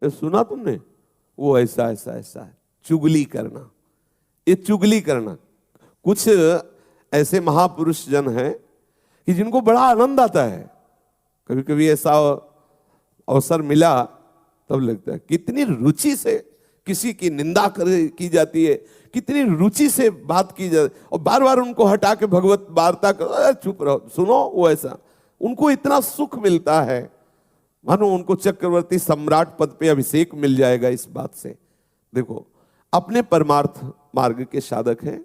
ये सुना तुमने, वो ऐसा ऐसा ऐसा है। चुगली करना, ये चुगली करना। कुछ ऐसे महापुरुष जन हैं कि जिनको बड़ा आनंद आता है। कभी कभी ऐसा अवसर मिला तब लगता है कितनी रुचि से किसी की निंदा की जाती है, कितनी रुचि से बात की जाती, और बार बार उनको हटा के भगवत वार्ता कर, चुप रहो सुनो, वो ऐसा उनको इतना सुख मिलता है मानो उनको चक्रवर्ती सम्राट पद पे अभिषेक मिल जाएगा इस बात से। देखो, अपने परमार्थ मार्ग के साधक हैं,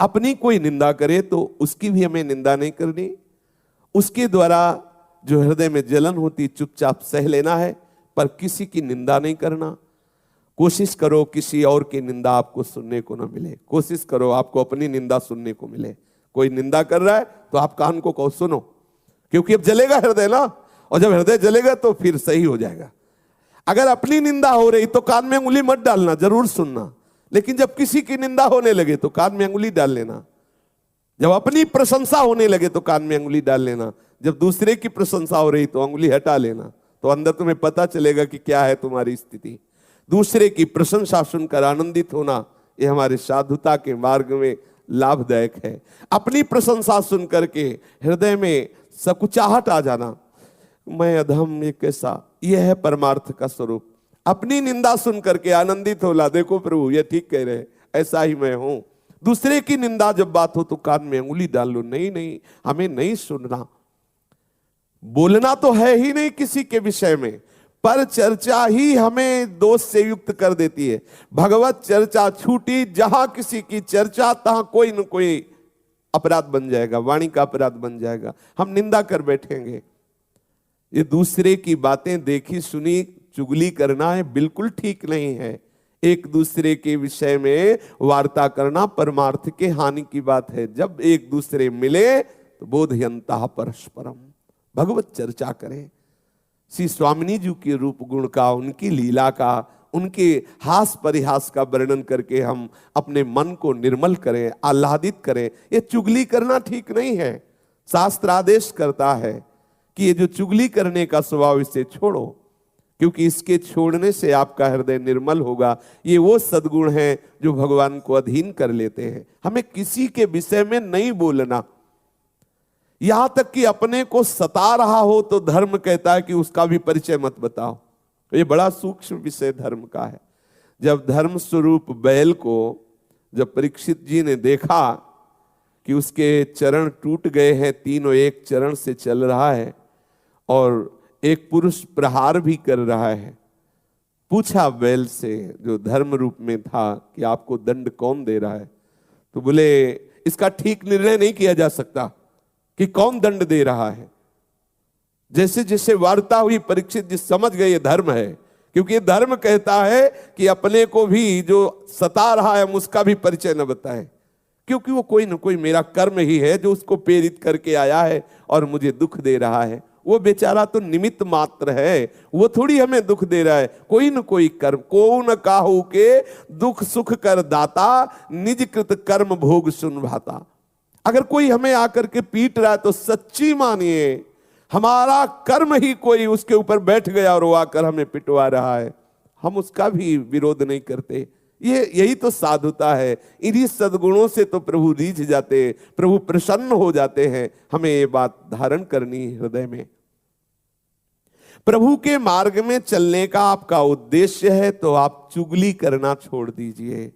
अपनी कोई निंदा करे तो उसकी भी हमें निंदा नहीं करनी, उसके द्वारा जो हृदय में जलन होती चुपचाप सह लेना है, पर किसी की निंदा नहीं करना। कोशिश करो किसी और की निंदा आपको सुनने को ना मिले, कोशिश करो आपको अपनी निंदा सुनने को मिले। कोई निंदा कर रहा है तो आप कान को कहो सुनो, क्योंकि अब जलेगा हृदय ना, और जब हृदय जलेगा तो फिर सही हो जाएगा। अगर अपनी निंदा हो रही तो कान में उंगली मत डालना, जरूर सुनना, लेकिन जब किसी की निंदा होने लगे तो कान में उंगली डाल लेना। जब अपनी प्रशंसा होने लगे तो कान में उंगली डाल लेना, जब दूसरे की प्रशंसा हो रही तो उंगली हटा लेना, तो अंदर तुम्हें पता चलेगा कि क्या है तुम्हारी स्थिति। दूसरे की प्रशंसा सुनकर आनंदित होना, यह हमारे साधुता के मार्ग में लाभदायक है। अपनी प्रशंसा सुन करके हृदय में सकुचाहट आ जाना, मैं अधम, ये कैसा, यह है परमार्थ का स्वरूप। अपनी निंदा सुन करके आनंदित होला, देखो प्रभु ये ठीक कह रहे, ऐसा ही मैं हूं। दूसरे की निंदा जब बात हो तो कान में उंगली डाल लो, नहीं नहीं हमें नहीं सुनना। बोलना तो है ही नहीं किसी के विषय में, पर चर्चा ही हमें दोष से युक्त कर देती है। भगवत चर्चा छूटी, जहां किसी की चर्चा तहां कोई न कोई अपराध बन जाएगा, वाणी का अपराध बन जाएगा, हम निंदा कर बैठेंगे। ये दूसरे की बातें देखी सुनी चुगली करना है, बिल्कुल ठीक नहीं है। एक दूसरे के विषय में वार्ता करना परमार्थ के हानि की बात है। जब एक दूसरे मिले तो बोधयंता परस्परम, भगवत चर्चा करें। श्री स्वामिनी जी के रूप गुण का, उनकी लीला का, उनके हास परिहास का वर्णन करके हम अपने मन को निर्मल करें, आह्लादित करें। ये चुगली करना ठीक नहीं है। शास्त्र आदेश करता है कि ये जो चुगली करने का स्वभाव, इसे छोड़ो, क्योंकि इसके छोड़ने से आपका हृदय निर्मल होगा। ये वो सद्गुण हैं जो भगवान को अधीन कर लेते हैं। हमें किसी के विषय में नहीं बोलना, यहां तक कि अपने को सता रहा हो तो धर्म कहता है कि उसका भी परिचय मत बताओ। ये बड़ा सूक्ष्म विषय धर्म का है। जब धर्म स्वरूप बैल को जब परीक्षित जी ने देखा कि उसके चरण टूट गए हैं, तीनों एक चरण से चल रहा है और एक पुरुष प्रहार भी कर रहा है, पूछा बैल से जो धर्म रूप में था कि आपको दंड कौन दे रहा है? तो बोले इसका ठीक निर्णय नहीं किया जा सकता कि कौन दंड दे रहा है। जैसे जैसे वार्ता हुई परीक्षित जी समझ गए ये धर्म है, क्योंकि ये धर्म कहता है कि अपने को भी जो सता रहा है हम उसका भी परिचय न बताएं, क्योंकि वो कोई न कोई मेरा कर्म ही है जो उसको प्रेरित करके आया है और मुझे दुख दे रहा है। वो बेचारा तो निमित्त मात्र है, वो थोड़ी हमें दुख दे रहा है। कोई न कोई कर्म, को न काहू के दुख सुख कर दाता, निज कृत कर्म भोग सुन भाता। अगर कोई हमें आकर के पीट रहा है तो सच्ची मानिए हमारा कर्म ही कोई उसके ऊपर बैठ गया और वो आकर हमें पिटवा रहा है, हम उसका भी विरोध नहीं करते। यही तो साधुता है। इन्हीं सद्गुणों से तो प्रभु रीझ जाते, प्रभु प्रसन्न हो जाते हैं। हमें ये बात धारण करनी हृदय में। प्रभु के मार्ग में चलने का आपका उद्देश्य है तो आप चुगली करना छोड़ दीजिए।